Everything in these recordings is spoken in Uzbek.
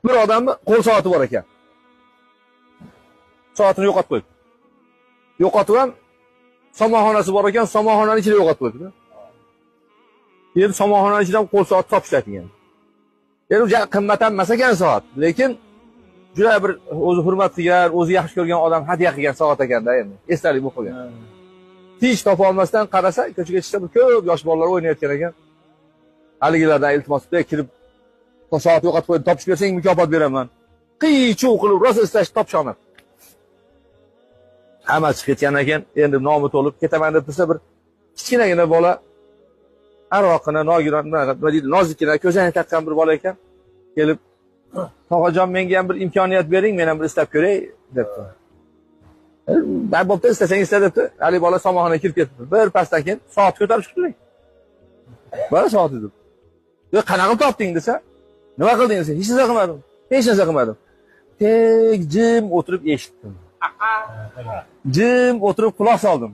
Bir odamni qo'l soati bor ekan. Soatini yo'qotib qo'yibdi. Yo'qotib ham somonxonasi bor ekan, somonxonaning ichida yo'qotib qo'yibdi. Endi somonxonaning ichidan qo'l soat topishlar degan. Endi juda qimmat ham emas ekan soat, lekin juda bir o'zi hurmat qilgan, o'zi yaxshi ko'rgan odam hadya qilgan soat ekanda endi. Esdalik bo'lib qolgan. Hech topa olmasdan qarasa, ko'chaga chiqsa bir ko'p yosh bolalar o'ynayotgan ekan. Haligilardan iltimos qilib kirib, soat yo'qotib qo'yib topishib bersang mukofot beraman. Qiy-chuv qilib rosa istash topishaman. Hamma chiqib ketgan ekan, endi nomi to'lib ketaman deb tursa bir kichkinagina bola aroqini nogiron, nima deydi, nozikkina ko'zani taqqan bir bola ekan. Kelib, "Tog'ajon, menga ham bir imkoniyat bering, men ham bir istab ko'ray" debdi. "Ben bo'pti, istasang ista" debdi. Ali bola somonxonaga kirib ketdi. Bir pasdan keyin soat ko'tarib chiqdilar. Mana soat edi. "Yo'q, qanaqa topding" desa, "Nima qilding" desa, "Hech narsa qilmadim. Hech narsa qilmadim." Tek jim o'tirib eshitdim. Jim o'tirib quloq soldim.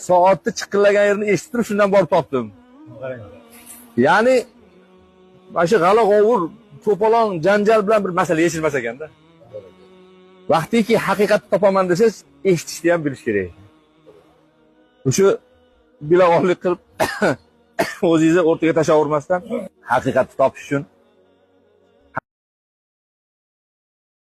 Soatni chiqillagan yerini eshitib turib, shundan borib topdim. Ya'ni mana shu g'ala-g'ovur, to'polon, janjal bilan bir masala yechilmas ekanda. Vaqtiki haqiqatni topaman desangiz, eshitishni ham bilish kerak. O'sha bilag'onlik qilib o'zingizni o'rtaga tashlavermasdan haqiqatni topish uchun